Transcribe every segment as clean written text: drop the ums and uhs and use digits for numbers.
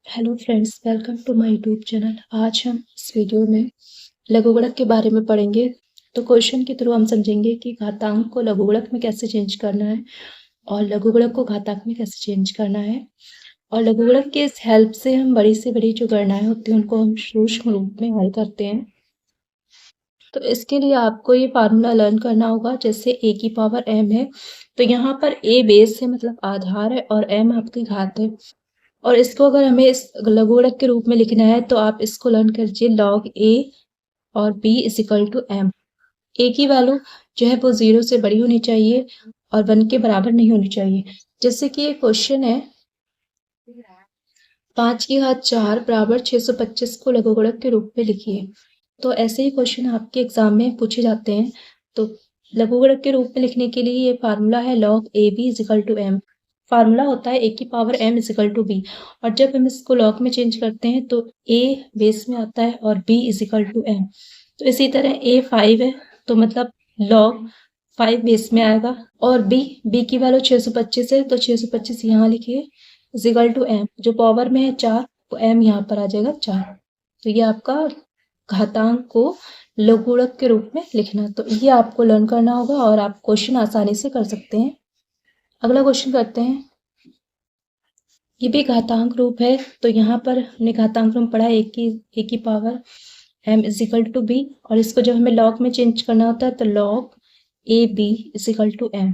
Hello friends, welcome to my YouTube channel. आज हम इस वीडियो में लघुगणक के बारे में पढ़ेंगे। तो क्वेश्चन के थ्रू हम समझेंगे कि घातांक को लघुगणक में कैसे चेंज करना है और लघुगणक को घातांक में कैसे चेंज करना है। और लघुगणक के इस हेल्प से हम बड़ी से बड़ी जो गणनाएं होती हैं उनको हम सूक्ष्म रूप में हल करते हैं। तो इसके लिए आपको ये फार्मूला लर्न करना होगा। जैसे a की पावर m है तो यहाँ पर a बेस है, मतलब आधार है, और m आपकी घात है। और इसको अगर हमें इस लघुगणक के रूप में लिखना है तो आप इसको लर्न कीजिए log a और b is equal to m। a की वैल्यू जो है वो 0 से बड़ी होनी चाहिए और 1 के बराबर नहीं होनी चाहिए। जैसे कि ये क्वेश्चन है 5 की घात 4 बराबर 625 को लघुगणक के रूप में लिखिए। तो ऐसे ही क्वेश्चन आपके एग्जाम में पूछे जाते हैं। तो लघुगणक के रूप में लिखने के लिए ये फार्मूला है log a b is equal to m। Formula होता है a की power m is equal to b, और जब हम इसको log में चेंज करते हैं तो a बेस में आता है और b is equal to m। तो इसी तरह a 5 है तो मतलब log 5 बेस में आएगा, और b की वैल्यू 625 है तो 625 यहाँ लिखिए इज इक्वल टू m। जो पावर में है 4 तो m यहाँ पर आ जाएगा 4। तो ये आपका घातांक को लघुगणक के रूप में लिखना। तो ये आपको लर्न करना होगा और आप क्वेश्चन आसानी से कर सकते हैं। अगला क्वेश्चन करते हैं। ये भी घातांक रूप है। तो यहाँ पर हमने घातांक रूप पढ़ा है a की power m is equal to b, और इसको जब हमें log में चेंज करना होता है तो log a b is equal to m।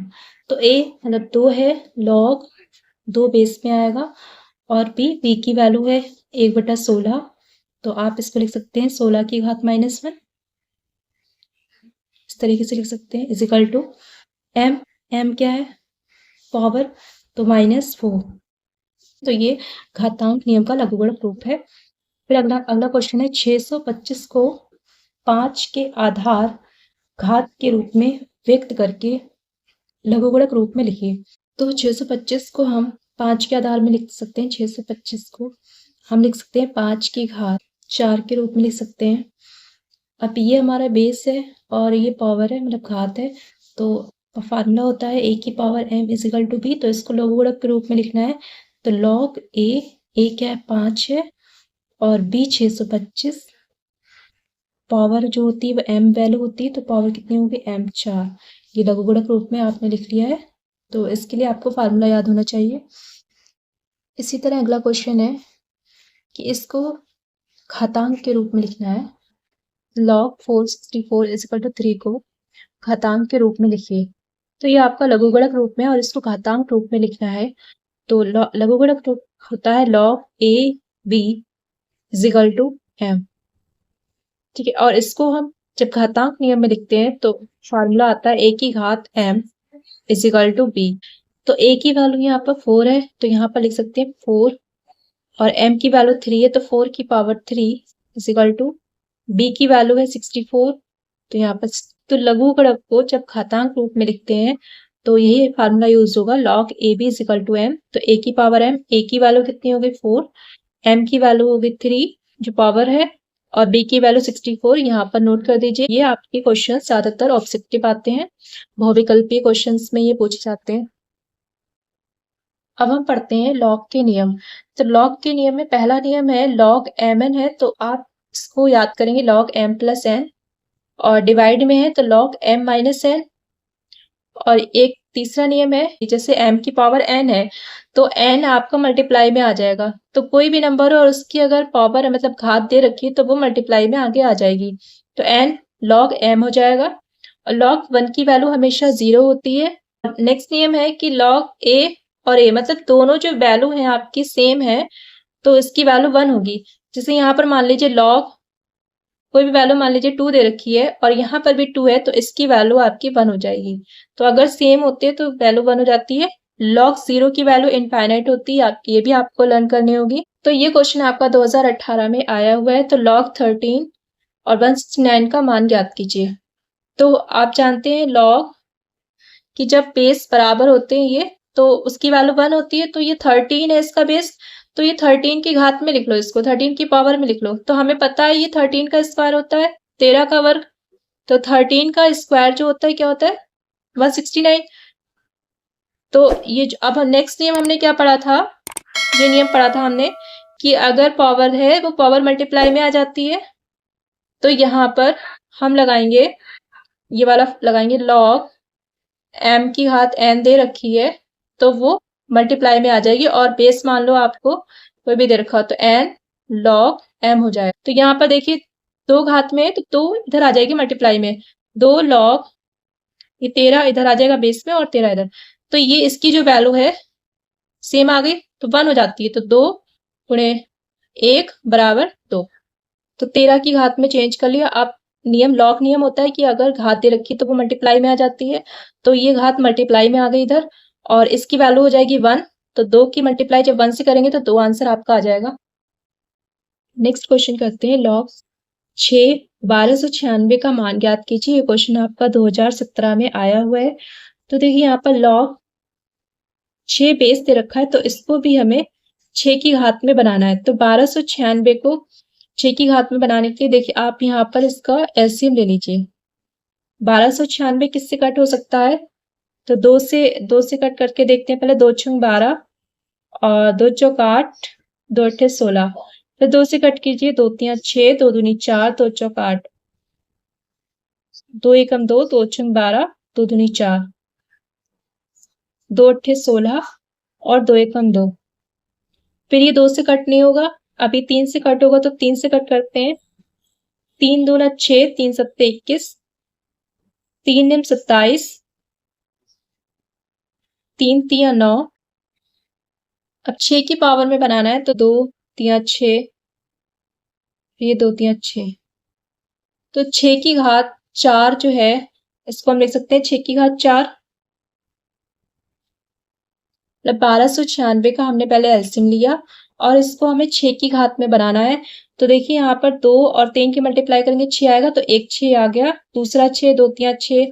तो a मतलब 2 है, log 2 बेस में आएगा, और b की वैल्यू है 1/16। तो आप इसको लिख सकते हैं 16 की घात -1, इस तरीके से लिख सकते हैं, इज इक्वल टू m क्या है पावर, तो -4। तो ये घातांक नियम का लघुगणक रूप है। फिर अगला क्वेश्चन है 625 को 5 के आधार घात के रूप में व्यक्त करके लघुगणक रूप में लिखिए। तो 625 को हम 5 के आधार में लिख सकते हैं। 625 को हम लिख सकते हैं 5 की घात 4 के रूप में लिख सकते हैं। अब ये हमारा बेस है और ये पावर है, मतलब घात है। तो फार्मूला होता है a की power m is equal to b। तो इसको लघुगणक के रूप में लिखना है तो log a क्या है 5 है, और b 625, पावर जो होती है वो m वैल्यू होती है, तो पावर कितनी होगी m 4। ये लघुगणक रूप में आपने लिख लिया है। तो इसके लिए आपको फार्मूला याद होना चाहिए। इसी तरह अगला क्वेश्चन है कि इसको घातांक के रूप में लिखना है। log 464 इज इक्वल टू 3 को घातांक के रूप में लिखिए। तो ये आपका लघुगणक रूप में और इसको घातांक रूप में लिखना है। तो लघुगणक रूप होता है log a b is equal to m। ठीक है, और इसको हम जब घातांक नियम में लिखते हैं तो फार्मूला आता है a की घात m is equal to b। तो a की वैल्यू यहाँ पर 4 है तो यहाँ पर लिख सकते हैं 4, और m की वैल्यू 3 है तो 4 की power 3 is equal to b की वैल्यू है 64। तो यहाँ पर तो लघुगणक को जब घातांक रूप में लिखते हैं तो यही फार्मूला यूज होगा log a b is equal to m। तो a की पावर m, a की वैल्यू कितनी होगी 4, m की वैल्यू होगी 3 जो पावर है, और b की वैल्यू 64 यहाँ पर नोट कर दीजिए। ये आपके क्वेश्चन ज्यादातर ऑब्जेक्टिव आते हैं, बहुविकल्पीय क्वेश्चंस में ये पूछे जाते हैं। अब हम पढ़ते हैं लॉग के नियम। तो लॉग के नियम में पहला नियम है log mn है तो आप इसको याद करेंगे log m प्लस n, और डिवाइड में है तो log m माइनस n। और एक तीसरा नियम है जैसे m की पावर n है तो n आपका मल्टीप्लाई में आ जाएगा। तो कोई भी नंबर हो और उसकी अगर पावर मतलब घात दे रखी है तो वो मल्टीप्लाई में आगे आ जाएगी। तो n log m हो जाएगा, और log 1 की वैल्यू हमेशा 0 होती है। नेक्स्ट नियम है कि log a और a मतलब दोनों जो वैल्यू है आपकी सेम है तो इसकी वैल्यू 1 होगी। जैसे यहाँ पर मान लीजिए log कोई भी वैल्यू मान लीजिए 2 दे रखी है और यहाँ पर भी 2 है तो इसकी वैल्यू आपकी 1 हो जाएगी। तो अगर सेम होते हैं तो वैल्यू 1 हो जाती है। log 0 की वैल्यू इनफाइनाइट होती है, ये भी आपको लर्न करनी होगी। तो ये क्वेश्चन आपका 2018 में आया हुआ है। तो log 13 और 169 का मान ज्ञात कीजिए। तो आप जानते हैं log कि जब बेस बराबर होते हैं ये तो उसकी वैल्यू 1 होती है। तो ये 13 है इसका बेस, तो ये 13 की घात में लिख लो, इसको 13 की पावर में लिख लो। तो हमें पता है ये 13 का स्क्वायर होता है 13 का वर्ग। तो 13 का स्क्वायर जो होता है क्या होता है 169। तो ये अब नेक्स्ट नियम हमने क्या पढ़ा था, ये नियम पढ़ा था हमने कि अगर पावर है वो पावर मल्टीप्लाई में आ जाती है, तो यहाँ पर हम लगाएंगे, ये वाला लगाएंगे log m की घात n दे रखी है तो वो मल्टीप्लाई में आ जाएगी, और बेस मान लो आपको कोई भी दे रखा हो तो n log m हो जाएगा। तो यहाँ पर देखिए 2 घात में है तो 2 इधर आ जाएगी मल्टीप्लाई में, 2 log ये 13 इधर आ जाएगा बेस में और 13 इधर, तो ये इसकी जो वैल्यू है सेम आ गई तो 1 हो जाती है, तो 2 गुणे 1 बराबर 2। तो 13 की घात में चेंज कर लिया। आप नियम लॉग नियम होता है कि अगर घात दे रखी तो वो मल्टीप्लाई में आ जाती है, तो ये घात मल्टीप्लाई में आ गई इधर और इसकी वैल्यू हो जाएगी 1। तो 2 की मल्टीप्लाई जब 1 से करेंगे तो 2 आंसर आपका आ जाएगा। नेक्स्ट क्वेश्चन करते हैं, लॉग 6 1296 का मान ज्ञात कीजिए। ये क्वेश्चन आपका 2017 में आया हुआ है। तो देखिए यहाँ पर लॉग 6 बेस दे रखा है तो इसको भी हमें 6 की घात में बनाना है। तो 1296 को 6 की घात में बनाने के लिए देखिए आप यहाँ पर इसका एलसीएम ले लीजिए। 1296 किससे कट हो सकता है, तो 2 से कट करके देखते हैं। पहले 2 छंग 12 और 2 चौक 8, 2 अट्ठे 16, फिर 2 से कट कीजिए, 2 तियां 6, 2 दूनी 4, 2 चौक 8, 2 एकम 2, 2 छंग 12, 2 दूनी 4, 2 अट्ठे 16 और 2 एकम 2। फिर ये 2 से कट नहीं होगा, अभी 3 से कट होगा तो 3 से कट करते हैं। 3 दूना 6, 3 सत्ते 21, 3 निम 27, 3 तिया 9। अब 6 की पावर में बनाना है तो 2 तिया 6, ये 2 तिया 6, तो 6 की घात 4 जो है इसको हम लिख सकते हैं 6 की घात 4। मतलब 1296 का हमने पहले एलसीएम लिया और इसको हमें 6 की घात में बनाना है। तो देखिए यहाँ पर 2 और 3 की मल्टीप्लाई करेंगे 6 आएगा, तो एक 6 आ गया, दूसरा 6, 2 तिया 6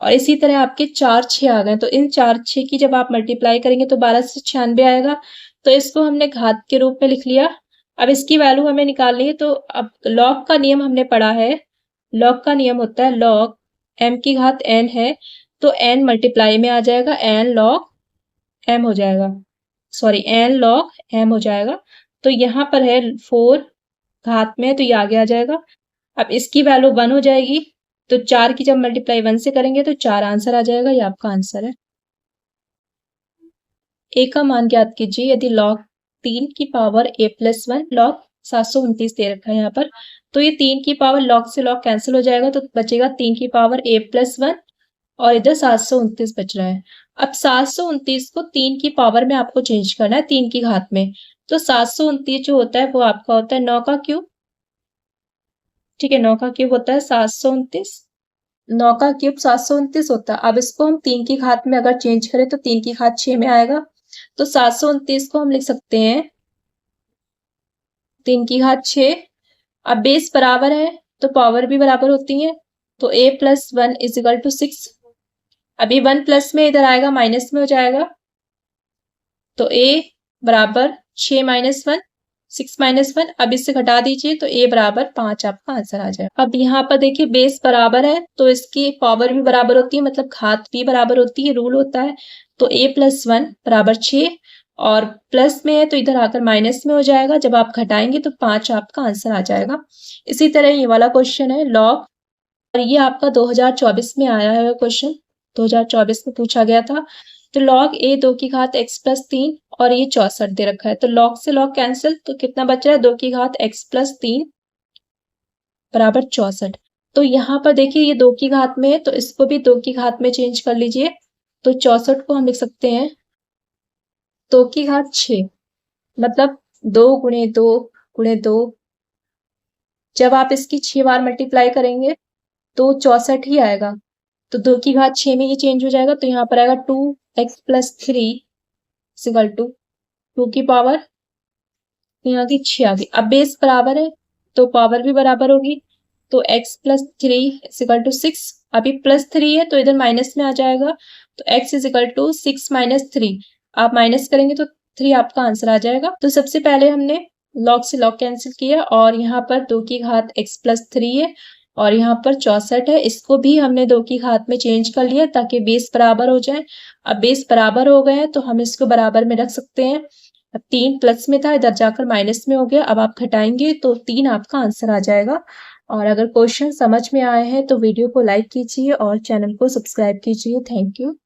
और इसी तरह आपके 4 6 आ गए। तो इन 4 6 की जब आप मल्टीप्लाई करेंगे तो 1296 आएगा। तो इसको हमने घात के रूप में लिख लिया। अब इसकी वैल्यू हमें निकालनी है, तो अब लॉग का नियम हमने पढ़ा है। लॉग का नियम होता है लॉग m की घात n है तो n मल्टीप्लाई में आ जाएगा, n log m हो जाएगा, सॉरी n log m हो जाएगा। तो यहाँ पर है 4 घात में तो ये आगे आ जाएगा। अब इसकी वैल्यू 1 हो जाएगी, तो 4 की जब मल्टीप्लाई 1 से करेंगे तो 4 आंसर आ जाएगा, ये आपका आंसर है। a का मान ज्ञात कीजिए यदि log 3 की पावर a+1 log 729 दे रखा है यहाँ पर, तो ये 3 की पावर log से log कैंसिल हो जाएगा तो बचेगा 3 की पावर a+1 और इधर 729 बच रहा है। अब 729 को 3 की पावर में आपको चेंज करना है 3 की घात में, तो 729 जो होता है वो आपका होता है 9 का क्यूब। ठीक है, 9 का क्यूब होता है 729, 9 का क्यूब 729 होता है। अब इसको हम 3 की घात में अगर चेंज करें तो 3 की घात 6 में आएगा, तो 729 को हम लिख सकते हैं 3 की घात 6। अब बेस बराबर है तो पावर भी बराबर होती है, तो a+1 = 6। अभी 1 प्लस में इधर आएगा माइनस में हो जाएगा, तो a बराबर 6 - 1, 6 - 1। अब इससे घटा दीजिए तो a बराबर 5 आपका आंसर आ जाएगा। अब यहाँ पर देखिए बेस बराबर है तो इसकी पावर भी बराबर होती है, मतलब घात भी बराबर होती है, रूल होता है। तो a+1 बराबर 6 और प्लस में है तो इधर आकर माइनस में हो जाएगा, जब आप घटाएंगे तो 5 आपका आंसर आ जाएगा। इसी तरह ये वाला क्वेश्चन है लॉग, और ये आपका 2024 में आया है क्वेश्चन, 2024 में पूछा गया था। तो log a 2 की घात x+3 और ये 64 दे रखा है, तो log से log कैंसिल, तो कितना बच रहा है 2 की घात x+3 बराबर 64। तो यहाँ पर देखिए ये 2 की घात में है तो इसको भी 2 की घात में चेंज कर लीजिए, तो 64 को हम लिख सकते हैं 2 की घात 6, मतलब 2 गुणे 2 गुणे 2। जब आप इसकी 6 बार मल्टीप्लाई करेंगे तो 64 ही आएगा, तो 2 की घात 6 में ये चेंज हो जाएगा, तो यहाँ पर आएगा 2x+3 = 2 की पावर यहाँ की 6 आ गई। अब बेस बराबर है तो पावर भी बराबर होगी, तो x+3 = 6। अभी +3 है तो इधर माइनस में आ जाएगा, तो x = 6 - 3। आप माइनस करेंगे तो 3 आपका आंसर आ जाएगा। तो सबसे पहले हमने log से log कैंसिल किया और यहाँ पर 2 की घात x+3 है और यहाँ पर 64 है, इसको भी हमने 2 की घात में चेंज कर लिया ताकि बेस बराबर हो जाए। अब बेस बराबर हो गए हैं तो हम इसको बराबर में रख सकते हैं। अब 3 प्लस में था, इधर जाकर माइनस में हो गया। अब आप घटाएंगे तो 3 आपका आंसर आ जाएगा। और अगर क्वेश्चन समझ में आए हैं तो वीडियो को लाइक कीजिए और चैनल को सब्सक्राइब कीजिए। Thank you.